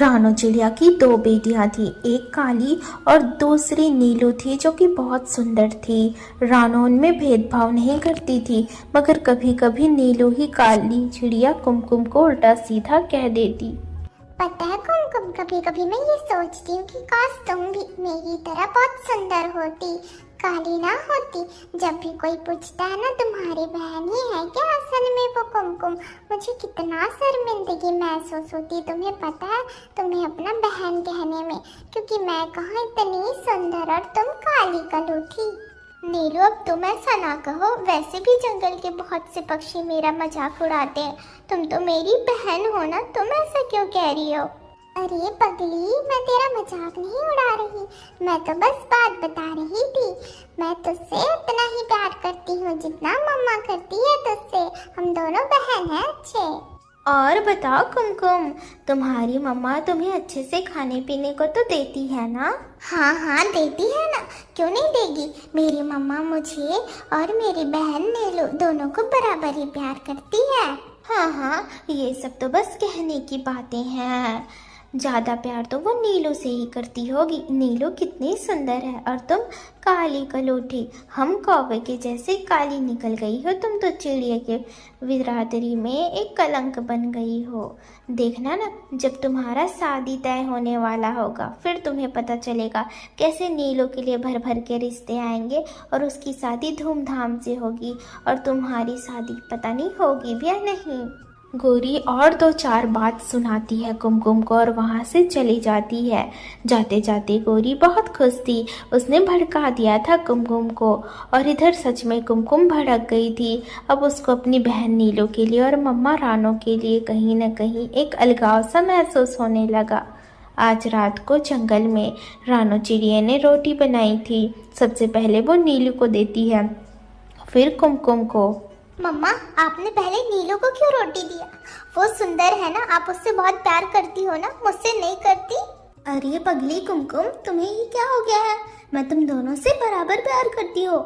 रानो चिड़िया की दो बेटियां थी, एक काली और दूसरी नीलू थी जो कि बहुत सुंदर थी। रानो उनमें भेदभाव नहीं करती थी, मगर कभी कभी नीलू ही काली चिड़िया कुमकुम को उल्टा सीधा कह देती। पता है कुमकुम, कभी कभी मैं ये सोचती हूँ कि काश तुम भी मेरी तरह बहुत सुंदर होती, काली ना होती। जब भी कोई पूछता है ना तुम्हारी बहन ही है क्या असल में वो कुमकुम, मुझे कितना शर्मिंदगी महसूस होती। तुम्हें पता है, तुम्हें अपना बहन कहने में, क्योंकि मैं कहाँ इतनी सुंदर और तुम काली कलूठी। नीलू, अब तुम ऐसा ना कहो, वैसे भी जंगल के बहुत से पक्षी मेरा मजाक उड़ाते हैं। तुम तो मेरी बहन हो ना, तुम ऐसा क्यों कह रही हो? अरे पगली, मैं तेरा मजाक नहीं उड़ा रही, मैं तो बस बात बता रही थी। मैं तुझसे उतना ही प्यार करती हूँ जितना मम्मा करती है तुझसे। हम दोनों बहन हैं अच्छे। और बताओ कुमकुम, तुम्हारी मम्मा तुम्हें अच्छे से खाने पीने को तो देती है ना? हाँ हाँ देती है ना, क्यों नहीं देगी। मेरी मम्मा मुझे और मेरी बहन नीलू दोनों को बराबर ही प्यार करती है। हाँ हाँ, ये सब तो बस कहने की बातें हैं। ज़्यादा प्यार तो वो नीलू से ही करती होगी। नीलू कितनी सुंदर है और तुम काली कलूठी, हम कौवे के जैसे काली निकल गई हो। तुम तो चिड़िया के बिरादरी में एक कलंक बन गई हो। देखना ना, जब तुम्हारा शादी तय होने वाला होगा फिर तुम्हें पता चलेगा कैसे नीलू के लिए भर भर के रिश्ते आएंगे और उसकी शादी धूमधाम से होगी और तुम्हारी शादी पता नहीं होगी भी या नहीं। गोरी और दो चार बात सुनाती है कुमकुम को और वहाँ से चली जाती है। जाते जाते गोरी बहुत खुश थी, उसने भड़का दिया था कुमकुम को और इधर सच में कुमकुम भड़क गई थी। अब उसको अपनी बहन नीलू के लिए और मम्मा रानो के लिए कहीं न कहीं एक अलगाव सा महसूस होने लगा। आज रात को जंगल में रानो चिड़िया ने रोटी बनाई थी। सबसे पहले वो नीलू को देती है, फिर कुमकुम को। मम्मा, आपने पहले नीलू को क्यों रोटी दिया? वो सुंदर है ना, आप उससे बहुत प्यार करती हो ना, मुझसे नहीं करती? अरे पगली कुमकुम, तुम्हें ये क्या हो गया है? मैं तुम दोनों से बराबर प्यार करती हो।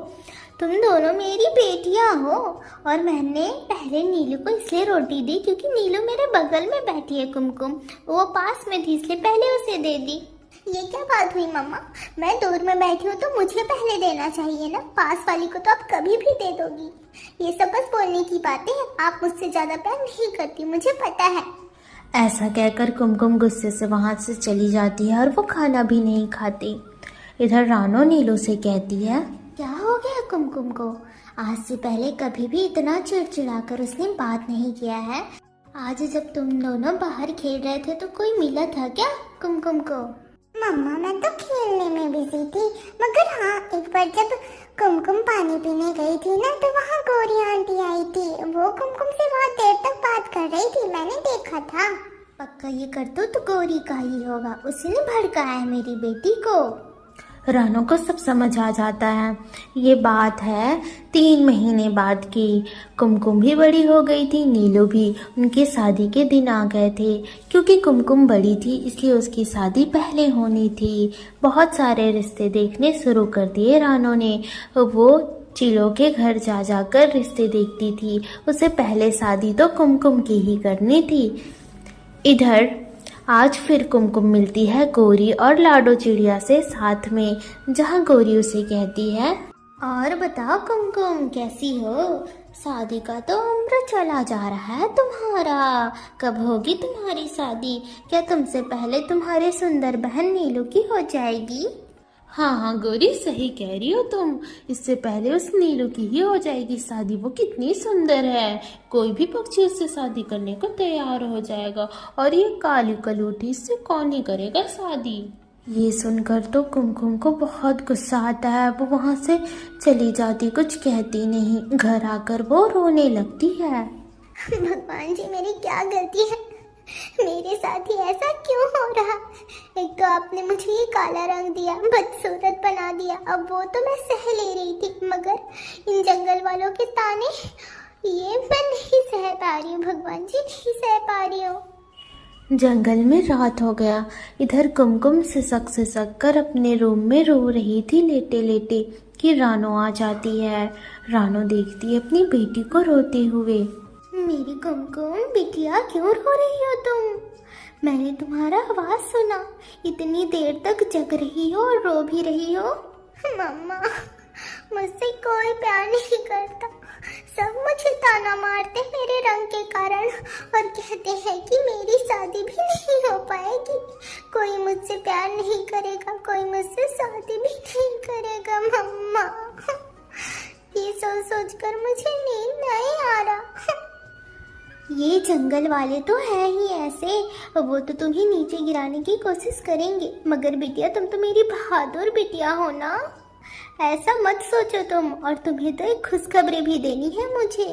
तुम दोनों मेरी बेटियां हो और मैंने पहले नीलू को इसलिए रोटी दी क्योंकि नीलू मेरे बगल में बैठी है। कुमकुम वो पास में थी इसलिए पहले उसे दे दी। ये क्या बात हुई मम्मा? मैं दूर में बैठी हूँ तो मुझे पहले देना चाहिए ना, पास वाली को तो आप कभी भी दे दोगी। ये सब बस बोलने की बातें हैं, आप मुझसे ज्यादा प्यार नहीं करती, मुझे पता है। ऐसा कहकर कुमकुम गुस्से से वहाँ से चली जाती है और वो खाना भी नहीं खाती। इधर रानो नीलू से कहती है, क्या हो गया कुमकुम को? आज से पहले कभी भी इतना चिड़चिड़ा कर उसने बात नहीं किया है। आज जब तुम दोनों बाहर खेल रहे थे तो कोई मिला था क्या कुमकुम को? मम्मा, मैं तो खेलने में बिजी थी, मगर हाँ, एक बार जब कुमकुम पानी पीने गई थी ना तो वहाँ गोरी आंटी आई थी। वो कुमकुम से बहुत देर तक बात कर रही थी, मैंने देखा था। पक्का ये करतूत तो गोरी का ही होगा, उसी ने भड़काया है मेरी बेटी को। रानो को सब समझ आ जाता है। ये बात है 3 महीने बाद की। कुमकुम भी बड़ी हो गई थी, नीलू भी। उनकी शादी के दिन आ गए थे। क्योंकि कुमकुम बड़ी थी इसलिए उसकी शादी पहले होनी थी। बहुत सारे रिश्ते देखने शुरू कर दिए रानो ने। वो चिलों के घर जा जाकर रिश्ते देखती थी। उसे पहले शादी तो कुमकुम की ही करनी थी। इधर आज फिर कुमकुम मिलती है गोरी और लाडो चिड़िया से साथ में, जहाँ गोरी उसे कहती है, और बताओ कुमकुम कैसी हो? शादी का तो उम्र चला जा रहा है तुम्हारा, कब होगी तुम्हारी शादी? क्या तुमसे पहले तुम्हारी सुंदर बहन नीलू की हो जाएगी? हाँ हाँ गोरी, सही कह रही हो तुम। इससे पहले उस नीलू की ही हो जाएगी शादी। वो कितनी सुंदर है, कोई भी पक्षी उससे शादी करने को तैयार हो जाएगा। और ये काली कलूठी से कौन ही करेगा शादी? ये सुनकर तो कुमकुम को बहुत गुस्सा आता है। वो वहाँ से चली जाती, कुछ कहती नहीं। घर आकर वो रोने लगती है। भगवान जी, मेरी क्या गलती है? मेरे साथ ही ऐसा क्यों हो रहा? एक तो आपने मुझे ये काला रंग दिया, बदसूरत बना दिया, अब वो तो मैं सह ले रही थी, मगर इन जंगल वालों के ताने, ये मैं नहीं सह पा रही हूँ। भगवान जी, नहीं सह पा रही हूँ। जंगल में रात हो गया। इधर कुमकुम सिसक कर अपने रूम में रो रही थी लेटे लेटे कि रानो आ जाती है। रानो देखती है अपनी बेटी को रोते हुए। मेरी कुमकुम बिटिया, क्यों रो रही हो तुम? मैंने तुम्हारा आवाज सुना, इतनी देर तक जग रही हो और रो भी रही हो। मम्मा, मुझसे कोई प्यार नहीं करता। सब मुझे ताना मारते मेरे रंग के कारण और कहते हैं कि मेरी शादी भी नहीं हो पाएगी। कोई मुझसे प्यार नहीं करेगा, कोई मुझसे शादी भी नहीं करेगा। मम्मा, ये सोच सोच कर मुझे नींद नहीं आ रहा। ये जंगल वाले तो है ही ऐसे, वो तो तुम्हें नीचे गिराने की कोशिश करेंगे, मगर बिटिया तुम तो मेरी बहादुर बिटिया हो ना, ऐसा मत सोचो तुम। और तुम्हें तो एक खुशखबरी भी देनी है मुझे।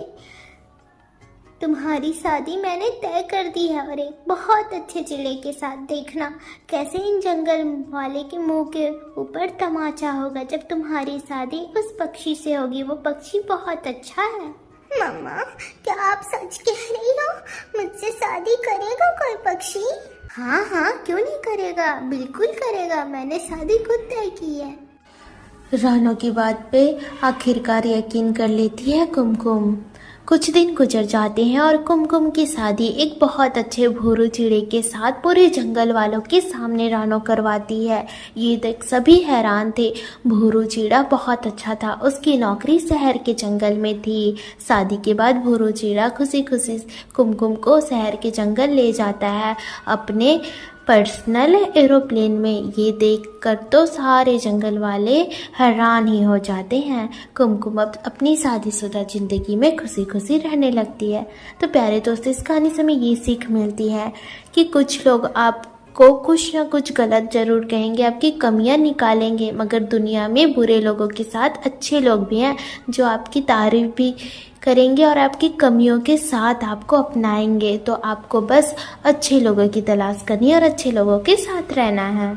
तुम्हारी शादी मैंने तय कर दी है, और एक बहुत अच्छे चिड़े के साथ। देखना कैसे इन जंगल वाले के मुंह के ऊपर तमाचा होगा जब तुम्हारी शादी उस पक्षी से होगी। वो पक्षी बहुत अच्छा है। मम्मा, क्या आप सच कह रही हो? मुझसे शादी करेगा कोई पक्षी? हाँ हाँ, क्यों नहीं करेगा, बिल्कुल करेगा। मैंने शादी खुद तय की है। रानो की बात पे आखिरकार यकीन कर लेती है कुमकुम। कुछ दिन गुजर जाते हैं और कुमकुम की शादी एक बहुत अच्छे भूरू चिड़े के साथ पूरे जंगल वालों के सामने रानो करवाती है। ये देख सभी हैरान थे। भूरू चिड़ा बहुत अच्छा था, उसकी नौकरी शहर के जंगल में थी। शादी के बाद भूरू चिड़ा खुशी खुशी कुमकुम को शहर के जंगल ले जाता है अपने पर्सनल एरोप्लेन में। ये देखकर तो सारे जंगल वाले हैरान ही हो जाते हैं। कुमकुम अब अपनी शादीशुदा ज़िंदगी में खुशी खुशी रहने लगती है। तो प्यारे दोस्तों, इस कहानी से हमें ये सीख मिलती है कि कुछ लोग आपको कुछ ना कुछ गलत ज़रूर कहेंगे, आपकी कमियां निकालेंगे, मगर दुनिया में बुरे लोगों के साथ अच्छे लोग भी हैं जो आपकी तारीफ भी करेंगे और आपकी कमियों के साथ आपको अपनाएंगे। तो आपको बस अच्छे लोगों की तलाश करनी है और अच्छे लोगों के साथ रहना है।